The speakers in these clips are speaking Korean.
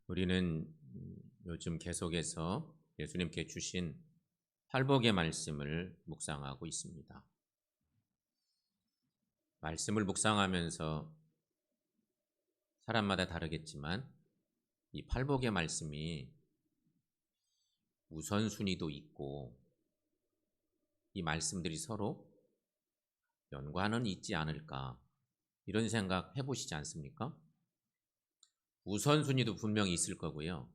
우리는 요즘 계속해서 예수님께 주신 팔복의 말씀을 묵상하고 있습니다. 말씀을 묵상하면서 사람마다 다르겠지만 이 팔복의 말씀이 우선순위도 있고 이 말씀들이 서로 연관은 있지 않을까 이런 생각 해보시지 않습니까? 우선순위도 분명히 있을 거고요.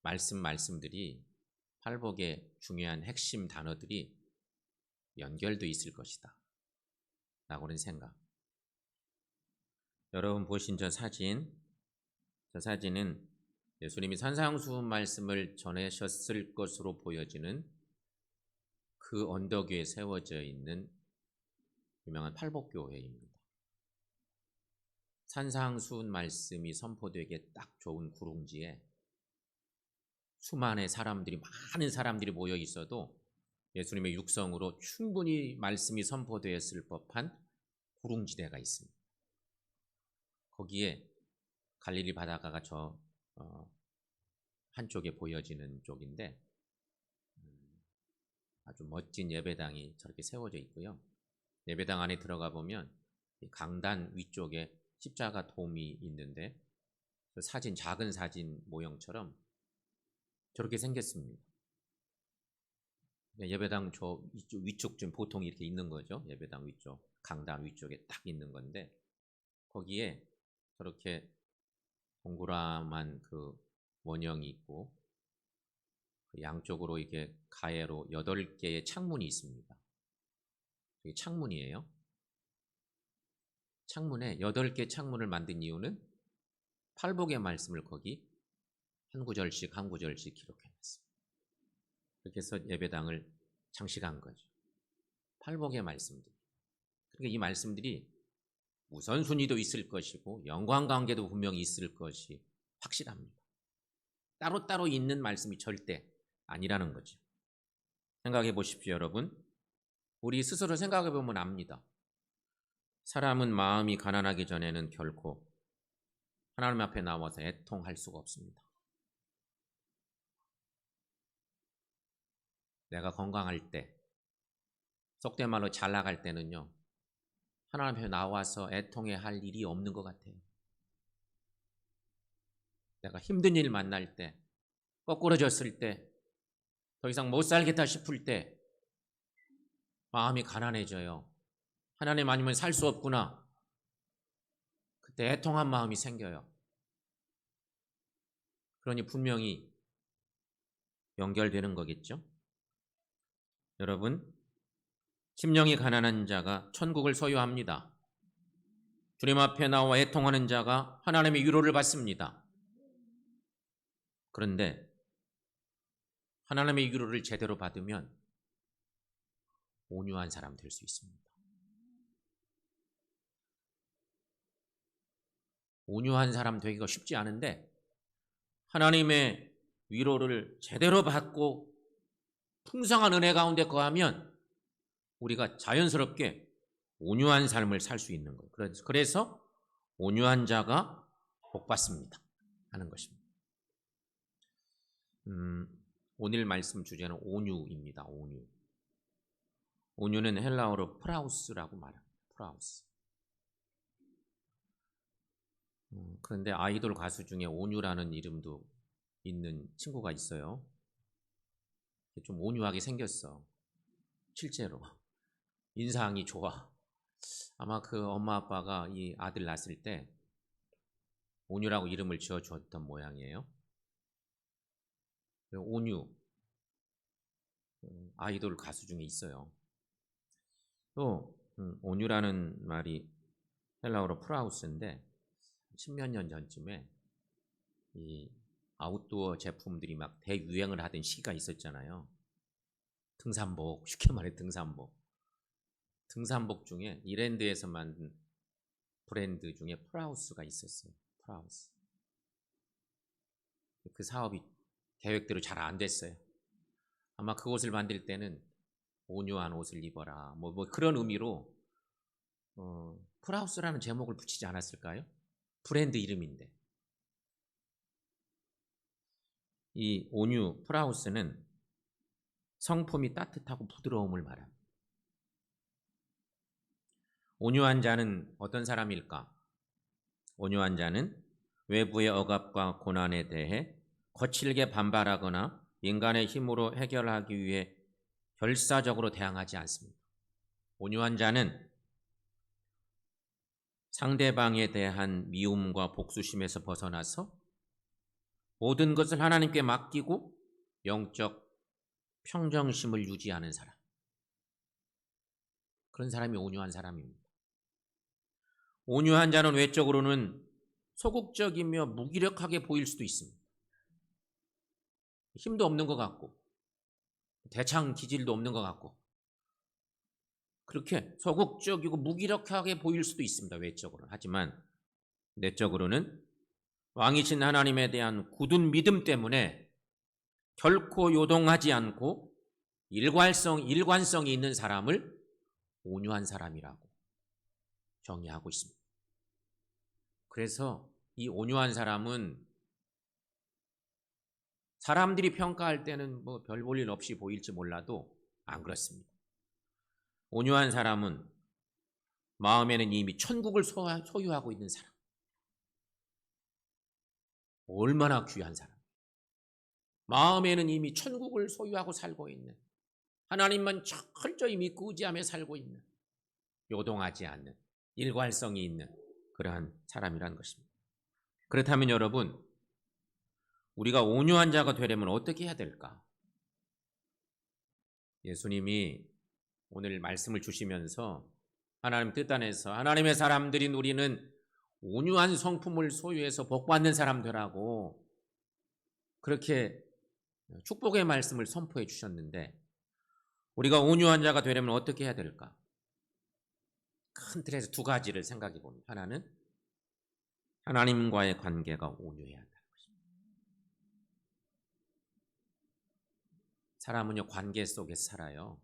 말씀들이 팔복의 중요한 핵심 단어들이 연결도 있을 것이다 라고는 생각. 여러분 보신 저 사진은 예수님이 산상수훈 말씀을 전하셨을 것으로 보여지는 그 언덕 위에 세워져 있는 유명한 팔복교회입니다. 산상수훈 말씀이 선포되기에 딱 좋은 구릉지에 수많은 사람들이, 많은 사람들이 모여 있어도 예수님의 육성으로 충분히 말씀이 선포되었을 법한 구릉지대가 있습니다. 거기에 갈릴리 바다가 저 한쪽에 보여지는 쪽인데 아주 멋진 예배당이 저렇게 세워져 있고요. 예배당 안에 들어가 보면 강단 위쪽에 십자가 돔이 있는데 그 사진, 작은 사진 모형처럼 저렇게 생겼습니다. 예배당 저 위쪽 좀 보통 이렇게 있는 거죠. 예배당 위쪽, 강단 위쪽에 딱 있는 건데 거기에 저렇게 동그라만 그 원형이 있고 그 양쪽으로 이게 가해로 8개의 창문이 있습니다. 이게 창문이에요. 창문에 8개 창문을 만든 이유는 팔복의 말씀을 거기 한 구절씩 기록해놨습니다. 그렇게 해서 예배당을 장식한 거죠. 팔복의 말씀들. 그러니까 이 말씀들이 우선순위도 있을 것이고 연관관계도 분명히 있을 것이 확실합니다. 따로따로 있는 말씀이 절대 아니라는 거죠. 생각해 보십시오, 여러분. 우리 스스로 생각해 보면 압니다. 사람은 마음이 가난하기 전에는 결코 하나님 앞에 나와서 애통할 수가 없습니다. 내가 건강할 때, 속된 말로 잘 나갈 때는요, 하나님 앞에 나와서 애통해 할 일이 없는 것 같아요. 내가 힘든 일 만날 때, 거꾸러졌을 때, 더 이상 못 살겠다 싶을 때, 마음이 가난해져요. 하나님 아니면 살 수 없구나. 그때 애통한 마음이 생겨요. 그러니 분명히 연결되는 거겠죠? 여러분, 심령이 가난한 자가 천국을 소유합니다. 주님 앞에 나와 애통하는 자가 하나님의 위로를 받습니다. 그런데 하나님의 위로를 제대로 받으면 온유한 사람 될 수 있습니다. 온유한 사람 되기가 쉽지 않은데 하나님의 위로를 제대로 받고 풍성한 은혜 가운데 거하면 우리가 자연스럽게 온유한 삶을 살 수 있는 거예요. 그래서 온유한 자가 복받습니다 하는 것입니다. 오늘 말씀 주제는 온유입니다. 온유. 온유는 헬라어로 프라우스라고 말합니다. 프라우스. 그런데 아이돌 가수 중에 온유라는 이름도 있는 친구가 있어요. 좀 온유하게 생겼어. 실제로. 인상이 좋아. 아마 그 엄마 아빠가 이 아들 낳았을 때 온유라고 이름을 지어주었던 모양이에요. 온유. 아이돌 가수 중에 있어요. 또 온유라는 말이 헬라어로 프라우스인데 10몇 년 전쯤에 이 아웃도어 제품들이 막 대유행을 하던 시기가 있었잖아요. 등산복, 쉽게 말해 등산복. 등산복 중에 이랜드에서 만든 브랜드 중에 프라우스가 있었어요. 프라우스. 그 사업이 계획대로 잘 안 됐어요. 아마 그 옷을 만들 때는 온유한 옷을 입어라. 뭐 그런 의미로 프라우스라는 제목을 붙이지 않았을까요? 브랜드 이름인데. 이 온유 프라우스는 성품이 따뜻하고 부드러움을 말합니다. 온유한 자는 어떤 사람일까? 온유한 자는 외부의 억압과 고난에 대해 거칠게 반발하거나 인간의 힘으로 해결하기 위해 결사적으로 대항하지 않습니다. 온유한 자는 상대방에 대한 미움과 복수심에서 벗어나서 모든 것을 하나님께 맡기고 영적 평정심을 유지하는 사람. 그런 사람이 온유한 사람입니다. 온유한 자는 외적으로는 소극적이며 무기력하게 보일 수도 있습니다. 힘도 없는 것 같고 대창 기질도 없는 것 같고 그렇게 소극적이고 무기력하게 보일 수도 있습니다. 외적으로는. 하지만 내적으로는 왕이신 하나님에 대한 굳은 믿음 때문에 결코 요동하지 않고 일관성이 있는 사람을 온유한 사람이라고 정의하고 있습니다. 그래서 이 온유한 사람은 사람들이 평가할 때는 뭐 별 볼 일 없이 보일지 몰라도 안 그렇습니다. 온유한 사람은 마음에는 이미 천국을 소유하고 있는 사람. 얼마나 귀한 사람. 마음에는 이미 천국을 소유하고 살고 있는, 하나님만 철저히 믿고 의지하며 살고 있는, 요동하지 않는, 일관성이 있는 그러한 사람이라는 것입니다. 그렇다면 여러분, 우리가 온유한 자가 되려면 어떻게 해야 될까? 예수님이 오늘 말씀을 주시면서 하나님 뜻 안에서 하나님의 사람들인 우리는 온유한 성품을 소유해서 복받는 사람 되라고 그렇게 축복의 말씀을 선포해 주셨는데, 우리가 온유한 자가 되려면 어떻게 해야 될까? 큰 틀에서 두 가지를 생각해 봅니다. 하나는 하나님과의 관계가 온유해야 한다는 것입니다. 사람은요, 관계 속에서 살아요.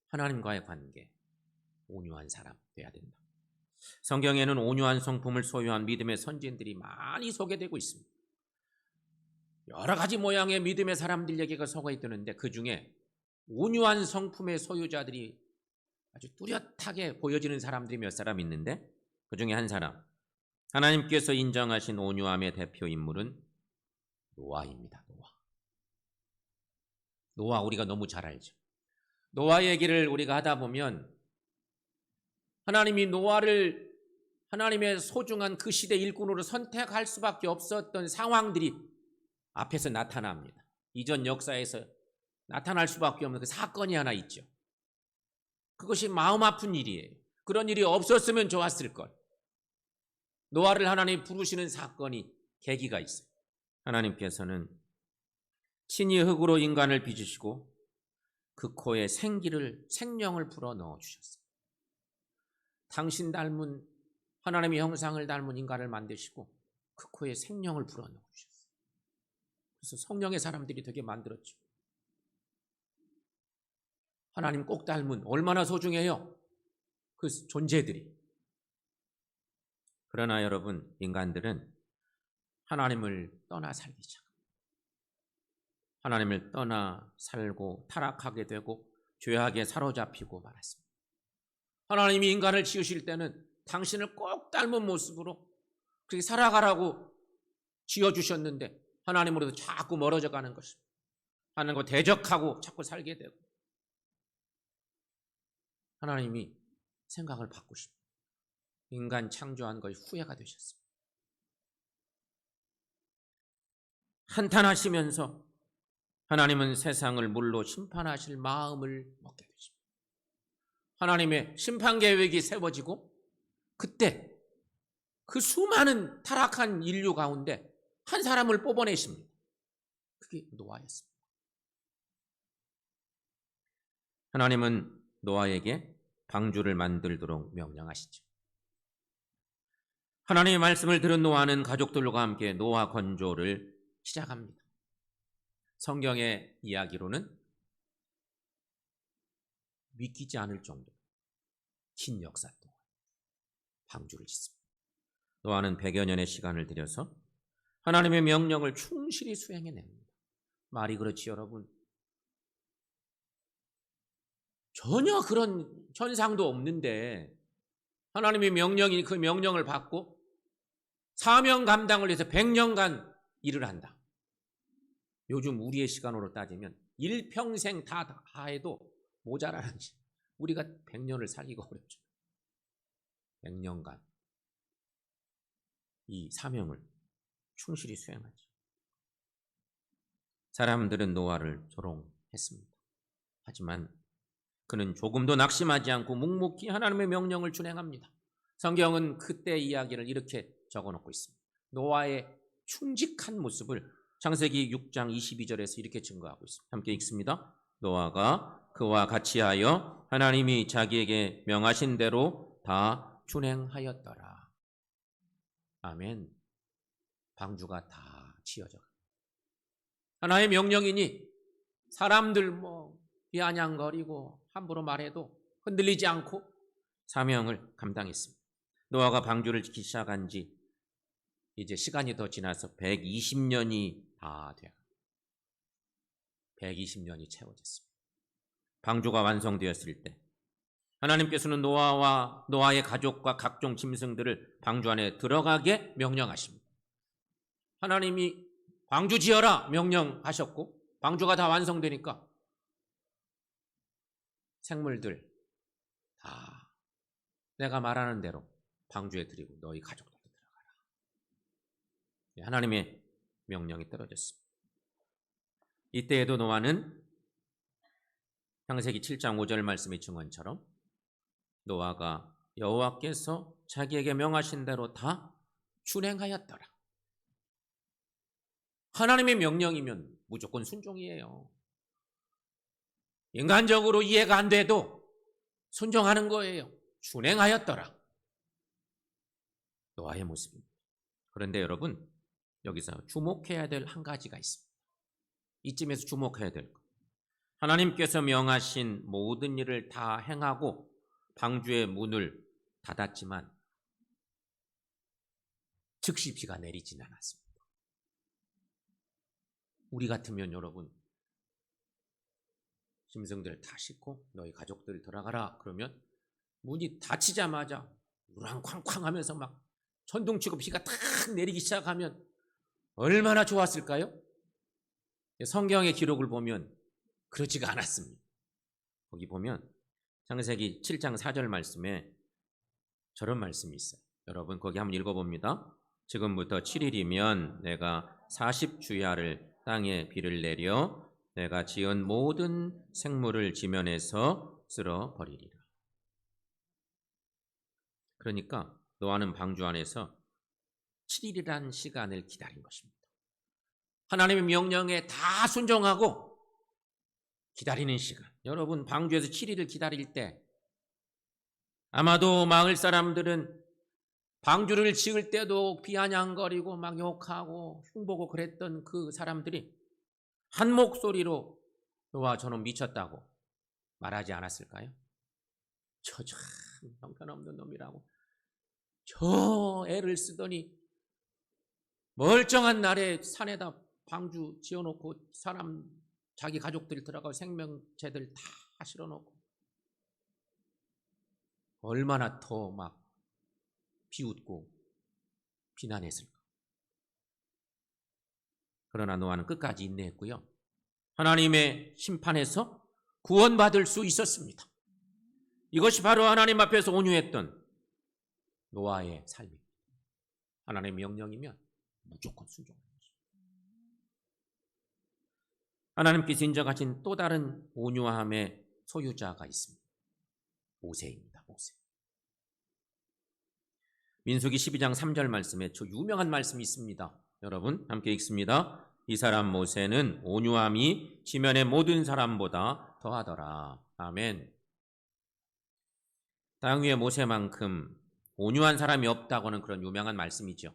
하나님과의 관계, 온유한 사람 돼야 된다. 성경에는 온유한 성품을 소유한 믿음의 선진들이 많이 소개되고 있습니다. 여러 가지 모양의 믿음의 사람들 얘기가 소개가 되는데 그 중에 온유한 성품의 소유자들이 아주 뚜렷하게 보여지는 사람들이 몇 사람 있는데, 그 중에 한 사람, 하나님께서 인정하신 온유함의 대표 인물은 노아입니다. 노아 우리가 너무 잘 알죠. 노아 얘기를 우리가 하다 보면 하나님이 노아를 하나님의 소중한 그 시대 일꾼으로 선택할 수밖에 없었던 상황들이 앞에서 나타납니다. 이전 역사에서 나타날 수밖에 없는 그 사건이 하나 있죠. 그것이 마음 아픈 일이에요. 그런 일이 없었으면 좋았을 걸. 노아를 하나님이 부르시는 사건이 계기가 있어요. 하나님께서는 친히 흙으로 인간을 빚으시고 그 코에 생명을 불어 넣어 주셨어요. 당신 닮은 하나님의 형상을 닮은 인간을 만드시고 그 코에 생명을 불어 넣어 주셨어요. 그래서 성령의 사람들이 되게 만들었죠. 하나님 꼭 닮은, 얼마나 소중해요, 그 존재들이. 그러나 여러분, 인간들은 하나님을 떠나 살기 시작합니다. 하나님을 떠나 살고 타락하게 되고 죄악에 사로잡히고 말았습니다. 하나님이 인간을 지으실 때는 당신을 꼭 닮은 모습으로 그렇게 살아가라고 지어주셨는데 하나님으로부터 자꾸 멀어져 가는 것입니다. 하나님과 대적하고 자꾸 살게 되고, 하나님이 생각을 바꾸십니다. 인간 창조한 것이 후회가 되셨습니다. 한탄하시면서 하나님은 세상을 물로 심판하실 마음을 먹게 되십니다. 하나님의 심판 계획이 세워지고 그때 그 수많은 타락한 인류 가운데 한 사람을 뽑아내십니다. 그게 노아였습니다. 하나님은 노아에게 방주를 만들도록 명령하시죠. 하나님의 말씀을 들은 노아는 가족들과 함께 노아 건조를 시작합니다. 성경의 이야기로는 믿기지 않을 정도로 긴 역사 동안 방주를 짓습니다. 노아는 100여 년의 시간을 들여서 하나님의 명령을 충실히 수행해냅니다. 말이 그렇지 여러분? 전혀 그런 현상도 없는데 하나님의 명령이 그 명령을 받고 사명 감당을 위해서 100년간 일을 한다. 요즘 우리의 시간으로 따지면 일평생 다 해도 모자라는 지 우리가 100년을 살기가 어렵죠. 100년간 이 사명을 충실히 수행하지. 사람들은 노아를 조롱했습니다. 하지만 그는 조금도 낙심하지 않고 묵묵히 하나님의 명령을 준행합니다. 성경은 그때 이야기를 이렇게 적어놓고 있습니다. 노아의 충직한 모습을 창세기 6장 22절에서 이렇게 증거하고 있습니다. 함께 읽습니다. 노아가 그와 같이 하여 하나님이 자기에게 명하신 대로 다 준행하였더라. 아멘. 방주가 다 지어져. 하나의 명령이니 사람들 비아냥거리고 함부로 말해도 흔들리지 않고 사명을 감당했습니다. 노아가 방주를 짓기 시작한 지 이제 시간이 더 지나서 120년이 다 돼요. 120년이 채워졌습니다. 방주가 완성되었을 때 하나님께서는 노아와 노아의 가족과 각종 짐승들을 방주 안에 들어가게 명령하십니다. 하나님이 방주 지어라 명령하셨고 방주가 다 완성되니까 생물들 다 내가 말하는 대로 방주에 들이고 너희 가족들도 들어가라. 하나님의 명령이 떨어졌습니다. 이때에도 노아는 창세기 7장 5절 말씀의 증언처럼 노아가 여호와께서 자기에게 명하신 대로 다 준행하였더라. 하나님의 명령이면 무조건 순종이에요. 인간적으로 이해가 안 돼도 순종하는 거예요. 준행하였더라. 노아의 모습입니다. 그런데 여러분, 여기서 주목해야 될 한 가지가 있습니다. 이쯤에서 주목해야 될 것. 하나님께서 명하신 모든 일을 다 행하고 방주의 문을 닫았지만 즉시 비가 내리지는 않았습니다. 우리 같으면 여러분, 짐승들 다 싣고 너희 가족들 들어가라 그러면 문이 닫히자마자 우랑쾅쾅 하면서 막 천둥치고 비가 탁 내리기 시작하면 얼마나 좋았을까요? 성경의 기록을 보면 그렇지가 않았습니다. 거기 보면 창세기 7장 4절 말씀에 저런 말씀이 있어요. 여러분 거기 한번 읽어봅니다. 지금부터 7일이면 내가 40주야를 땅에 비를 내려 내가 지은 모든 생물을 지면에서 쓸어버리리라. 그러니까 노아는 방주 안에서 7일이라는 시간을 기다린 것입니다. 하나님의 명령에 다 순종하고 기다리는 시간. 여러분 방주에서 7일을 기다릴 때 아마도 마을 사람들은 방주를 지을 때도 비아냥거리고 막 욕하고 흉보고 그랬던 그 사람들이 한 목소리로 노아 저놈 미쳤다고 말하지 않았을까요? 저 참 형편없는 놈이라고 저 애를 쓰더니 멀쩡한 날에 산에다 방주 지어놓고 사람 자기 가족들 들어가고 생명체들 다 실어놓고 얼마나 더 막 비웃고 비난했을까. 그러나 노아는 끝까지 인내했고요. 하나님의 심판에서 구원받을 수 있었습니다. 이것이 바로 하나님 앞에서 온유했던 노아의 삶입니다. 하나님의 명령이면 무조건 순종하는 것입니다. 하나님께서 인정하신 또 다른 온유함의 소유자가 있습니다. 모세입니다. 모세. 민수기 12장 3절 말씀에 저 유명한 말씀이 있습니다. 여러분 함께 읽습니다. 이 사람 모세는 온유함이 지면의 모든 사람보다 더하더라. 아멘. 땅 위에 모세만큼 온유한 사람이 없다고는 그런 유명한 말씀이죠.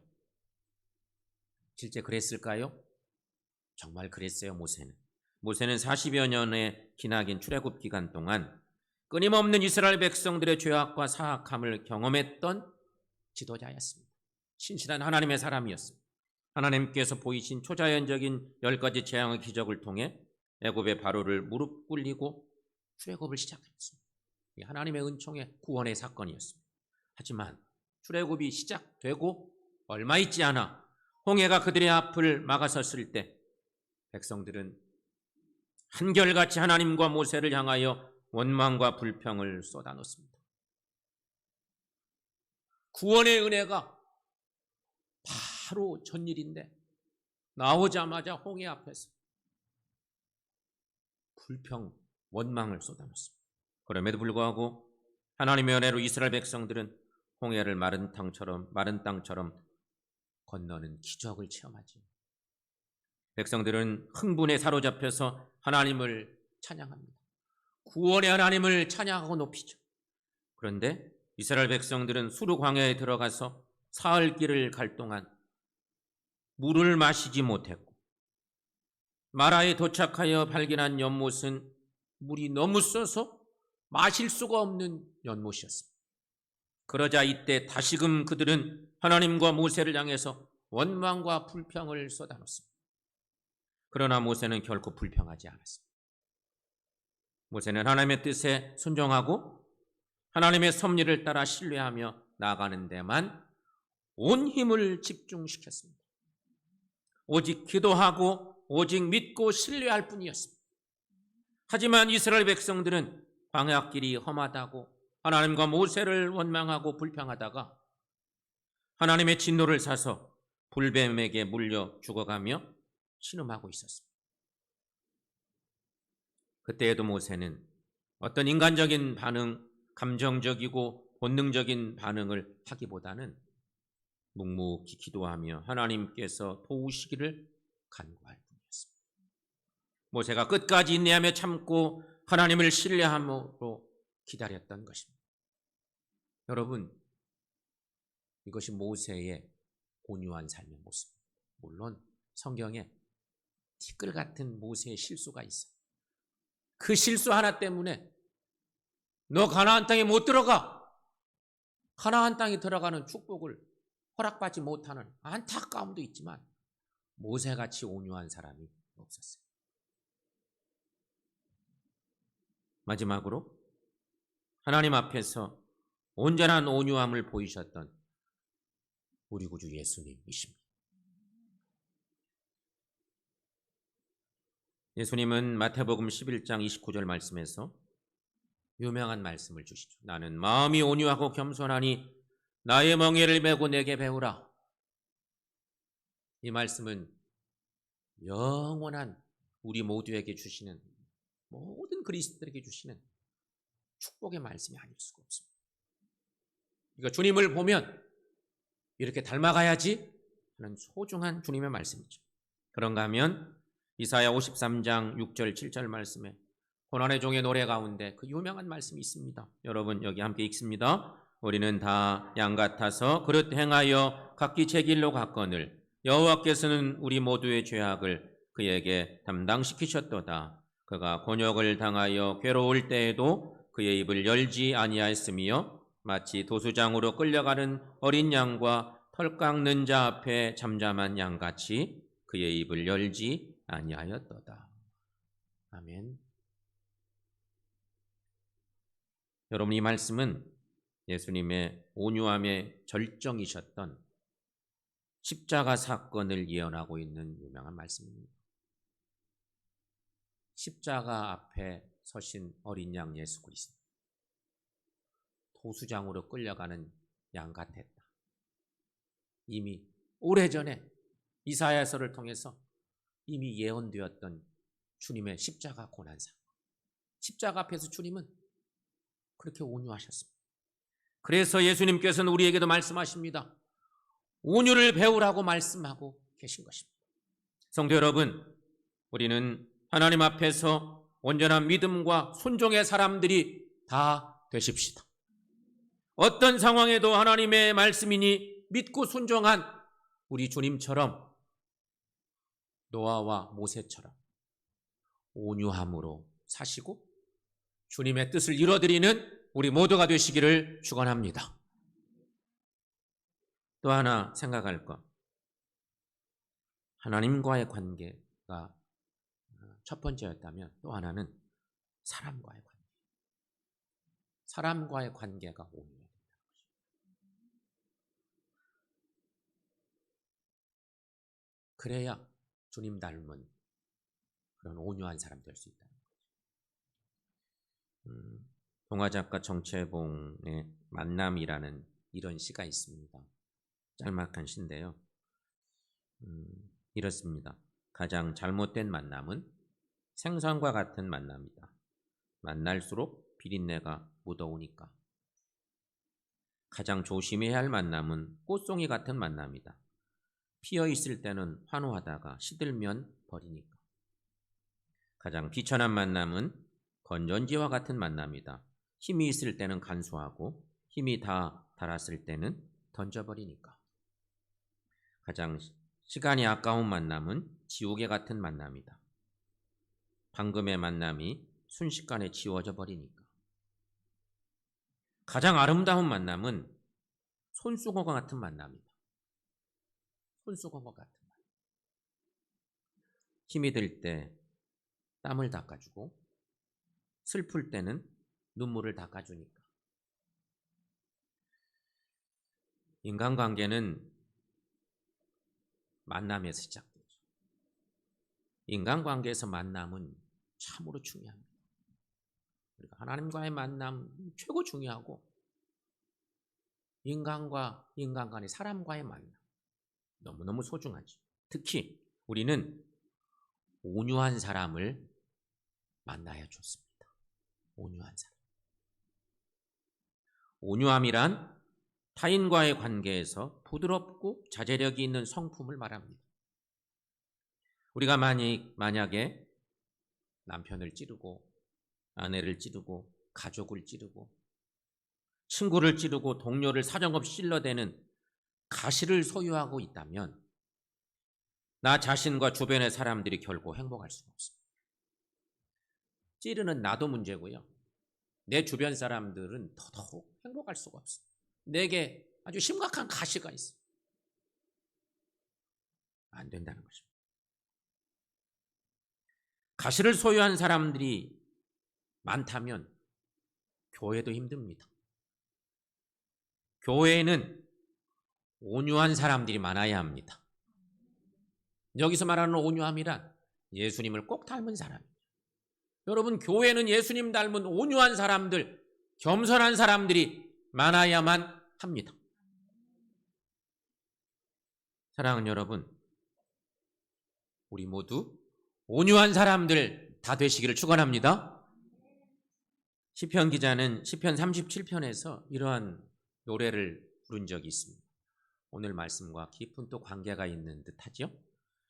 실제 그랬을까요? 정말 그랬어요. 모세는 40여 년의 기나긴 출애굽 기간 동안 끊임없는 이스라엘 백성들의 죄악과 사악함을 경험했던 지도자였습니다. 신실한 하나님의 사람이었습니다. 하나님께서 보이신 초자연적인 10가지 재앙의 기적을 통해 애굽의 바로를 무릎 꿇리고 출애굽을 시작했습니다. 하나님의 은총의 구원의 사건이었습니다. 하지만 출애굽이 시작되고 얼마 있지 않아 홍해가 그들의 앞을 막아섰을 때 백성들은 한결같이 하나님과 모세를 향하여 원망과 불평을 쏟아놓습니다. 구원의 은혜가 바로 전일인데 나오자마자 홍해 앞에서 불평, 원망을 쏟아놓습니다. 그럼에도 불구하고 하나님의 은혜로 이스라엘 백성들은 홍해를 마른 땅처럼 건너는 기적을 체험하지. 백성들은 흥분에 사로잡혀서 하나님을 찬양합니다. 구원의 하나님을 찬양하고 높이죠. 그런데 이스라엘 백성들은 수르 광야에 들어가서 사흘 길을 갈 동안 물을 마시지 못했고 마라에 도착하여 발견한 연못은 물이 너무 써서 마실 수가 없는 연못이었습니다. 그러자 이때 다시금 그들은 하나님과 모세를 향해서 원망과 불평을 쏟아놓습니다. 그러나 모세는 결코 불평하지 않았습니다. 모세는 하나님의 뜻에 순종하고 하나님의 섭리를 따라 신뢰하며 나아가는 데만 온 힘을 집중시켰습니다. 오직 기도하고 오직 믿고 신뢰할 뿐이었습니다. 하지만 이스라엘 백성들은 광야길이 험하다고 하나님과 모세를 원망하고 불평하다가 하나님의 진노를 사서 불뱀에게 물려 죽어가며 신음하고 있었습니다. 그때에도 모세는 어떤 인간적인 반응, 감정적이고 본능적인 반응을 하기보다는 묵묵히 기도하며 하나님께서 도우시기를 간구할 뿐이었습니다. 모세가 끝까지 인내하며 참고 하나님을 신뢰함으로 기다렸던 것입니다. 여러분, 이것이 모세의 온유한 삶의 모습입니다. 물론 성경에 티끌 같은 모세의 실수가 있어요. 그 실수 하나 때문에 너 가나안 땅에 못 들어가. 가나안 땅에 들어가는 축복을 허락받지 못하는 안타까움도 있지만 모세같이 온유한 사람이 없었어요. 마지막으로 하나님 앞에서 온전한 온유함을 보이셨던 우리 구주 예수님이십니다. 예수님은 마태복음 11장 29절 말씀에서 유명한 말씀을 주시죠. 나는 마음이 온유하고 겸손하니 나의 멍에를 메고 내게 배우라. 이 말씀은 영원한 우리 모두에게 주시는, 모든 그리스도들에게 주시는 축복의 말씀이 아닐 수가 없습니다. 그러니까 주님을 보면 이렇게 닮아가야지 하는 소중한 주님의 말씀이죠. 그런가 하면 이사야 53장 6절 7절 말씀에 고난의 종의 노래 가운데 그 유명한 말씀이 있습니다. 여러분 여기 함께 읽습니다. 우리는 다 양 같아서 그릇 행하여 각기 제 길로 갔거늘 여호와께서는 우리 모두의 죄악을 그에게 담당시키셨도다. 그가 곤욕을 당하여 괴로울 때에도 그의 입을 열지 아니하였으며 마치 도수장으로 끌려가는 어린 양과 털 깎는 자 앞에 잠잠한 양같이 그의 입을 열지 아니하였도다. 아멘. 여러분, 이 말씀은 예수님의 온유함의 절정이셨던 십자가 사건을 예언하고 있는 유명한 말씀입니다. 십자가 앞에 서신 어린 양 예수 그리스도, 도수장으로 끌려가는 양 같았다. 이미 오래전에 이사야서를 통해서 이미 예언되었던 주님의 십자가 고난사, 십자가 앞에서 주님은 그렇게 온유하셨습니다. 그래서 예수님께서는 우리에게도 말씀하십니다. 온유를 배우라고 말씀하고 계신 것입니다. 성도 여러분, 우리는 하나님 앞에서 온전한 믿음과 순종의 사람들이 다 되십시다. 어떤 상황에도 하나님의 말씀이니 믿고 순종한 우리 주님처럼, 노아와 모세처럼 온유함으로 사시고 주님의 뜻을 이루어드리는 우리 모두가 되시기를 축원합니다. 또 하나 생각할 것, 하나님과의 관계가 첫 번째였다면 또 하나는 사람과의 관계. 사람과의 관계가 온유해야 된다는 것입니다. 그래야 주님 닮은 그런 온유한 사람 될 수 있다는 거죠. 동화작가 정채봉의 만남이라는 이런 시가 있습니다. 짤막한 시인데요. 이렇습니다. 가장 잘못된 만남은 생선과 같은 만남이다. 만날수록 비린내가 묻어오니까. 가장 조심해야 할 만남은 꽃송이 같은 만남이다. 피어 있을 때는 환호하다가 시들면 버리니까. 가장 비천한 만남은 건전지와 같은 만남이다. 힘이 있을 때는 간수하고 힘이 다 닳았을 때는 던져버리니까. 가장 시간이 아까운 만남은 지우개 같은 만남이다. 방금의 만남이 순식간에 지워져 버리니까. 가장 아름다운 만남은 손수건과 같은 만남이다. 손수건과 같은 만남. 힘이 들 때 땀을 닦아주고 슬플 때는 눈물을 닦아주니까. 인간관계는 만남에서 시작되죠. 인간관계에서 만남은 참으로 중요합니다. 그러니까 하나님과의 만남 최고 중요하고 인간과 인간 간의 사람과의 만남 너무너무 소중하죠. 특히 우리는 온유한 사람을 만나야 좋습니다. 온유한 사람. 온유함이란 타인과의 관계에서 부드럽고 자제력이 있는 성품을 말합니다. 우리가 만약에 남편을 찌르고 아내를 찌르고 가족을 찌르고 친구를 찌르고 동료를 사정없이 찔러대는 가시를 소유하고 있다면 나 자신과 주변의 사람들이 결코 행복할 수가 없습니다. 찌르는 나도 문제고요. 내 주변 사람들은 더더욱 행복할 수가 없습니다. 내게 아주 심각한 가시가 있어요. 안 된다는 것입니다. 가시를 소유한 사람들이 많다면 교회도 힘듭니다. 교회에는 온유한 사람들이 많아야 합니다. 여기서 말하는 온유함이란 예수님을 꼭 닮은 사람입니다. 여러분, 교회는 예수님 닮은 온유한 사람들, 겸손한 사람들이 많아야만 합니다. 사랑하는 여러분, 우리 모두 온유한 사람들 다 되시기를 축원합니다. 시편 기자는 시편 37편에서 이러한 노래를 부른 적이 있습니다. 오늘 말씀과 깊은 또 관계가 있는 듯하죠.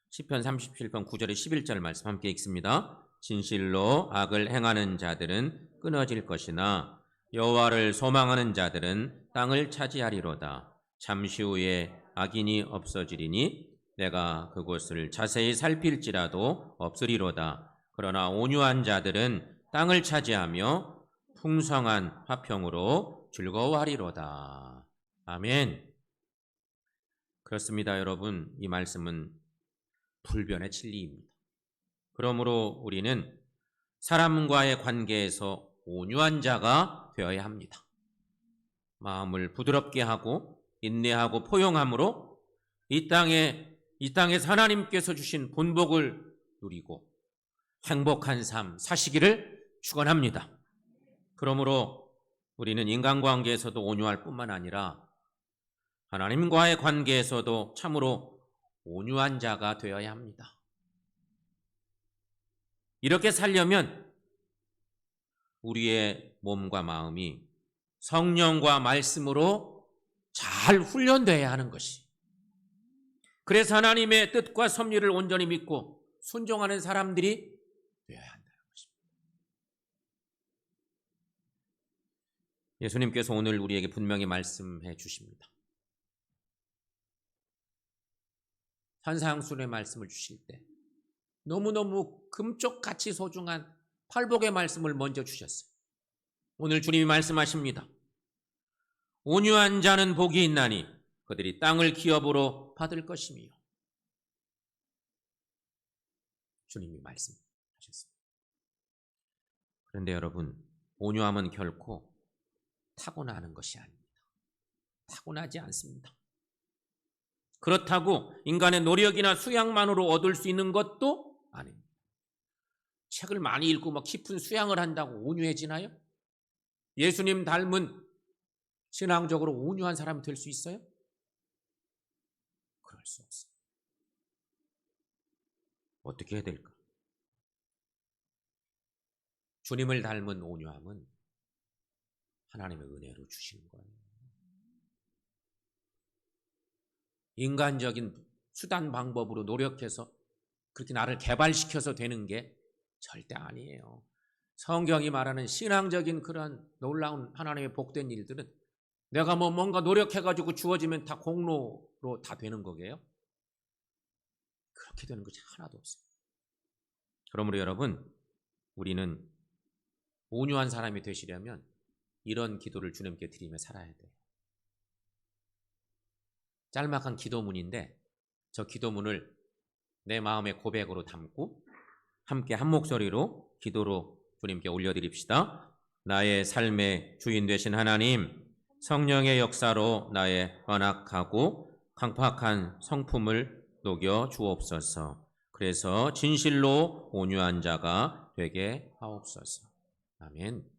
시편 37편 9절에 11절 말씀 함께 읽습니다. 진실로 악을 행하는 자들은 끊어질 것이나 여호와를 소망하는 자들은 땅을 차지하리로다. 잠시 후에 악인이 없어지리니 내가 그곳을 자세히 살필지라도 없으리로다. 그러나 온유한 자들은 땅을 차지하며 풍성한 화평으로 즐거워하리로다. 아멘. 그렇습니다, 여러분. 이 말씀은 불변의 진리입니다. 그러므로 우리는 사람과의 관계에서 온유한 자가 되어야 합니다. 마음을 부드럽게 하고 인내하고 포용함으로 이 땅에서 하나님께서 주신 본복을 누리고 행복한 삶 사시기를 축원합니다. 그러므로 우리는 인간관계에서도 온유할 뿐만 아니라 하나님과의 관계에서도 참으로 온유한 자가 되어야 합니다. 이렇게 살려면 우리의 몸과 마음이 성령과 말씀으로 잘 훈련되어야 하는 것이, 그래서 하나님의 뜻과 섭리를 온전히 믿고 순종하는 사람들이 되어야 한다는 것입니다. 예수님께서 오늘 우리에게 분명히 말씀해 주십니다. 산상수훈의 말씀을 주실 때 너무너무 금쪽같이 소중한 팔복의 말씀을 먼저 주셨어요. 오늘 주님이 말씀하십니다. 온유한 자는 복이 있나니 그들이 땅을 기업으로 받을 것이며. 주님이 말씀하셨습니다. 그런데 여러분, 온유함은 결코 타고나는 것이 아닙니다. 타고나지 않습니다. 그렇다고 인간의 노력이나 수양만으로 얻을 수 있는 것도 아닙니다. 책을 많이 읽고 막 깊은 수양을 한다고 온유해지나요? 예수님 닮은 신앙적으로 온유한 사람이 될 수 있어요? 그럴 수 없어요. 어떻게 해야 될까? 주님을 닮은 온유함은 하나님의 은혜로 주시는 거예요. 인간적인 수단 방법으로 노력해서 그렇게 나를 개발시켜서 되는 게 절대 아니에요. 성경이 말하는 신앙적인 그런 놀라운 하나님의 복된 일들은 내가 뭔가 노력해가지고 주어지면 다 공로로 다 되는 거게요. 그렇게 되는 것이 하나도 없어요. 그러므로 여러분, 우리는 온유한 사람이 되시려면 이런 기도를 주님께 드리며 살아야 돼요. 짤막한 기도문인데 저 기도문을 내 마음의 고백으로 담고 함께 한 목소리로 기도로 주님께 올려드립시다. 나의 삶의 주인 되신 하나님, 성령의 역사로 나의 완악하고 강팍한 성품을 녹여 주옵소서. 그래서 진실로 온유한 자가 되게 하옵소서. 아멘.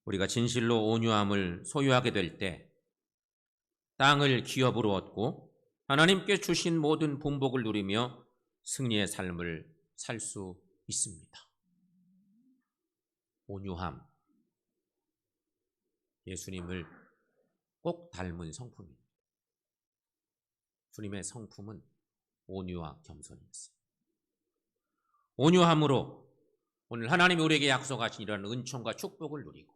우리가 진실로 온유함을 소유하게 될 때 땅을 기업으로 얻고 하나님께 주신 모든 분복을 누리며 승리의 삶을 살 수 있습니다. 온유함, 예수님을 꼭 닮은 성품입니다. 주님의 성품은 온유와 겸손이었어요. 온유함으로 오늘 하나님이 우리에게 약속하신 이런 은총과 축복을 누리고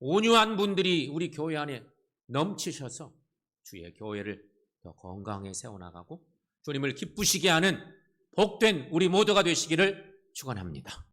온유한 분들이 우리 교회 안에 넘치셔서 주의 교회를 더 건강하게 세워나가고 주님을 기쁘시게 하는 복된 우리 모두가 되시기를 축원합니다.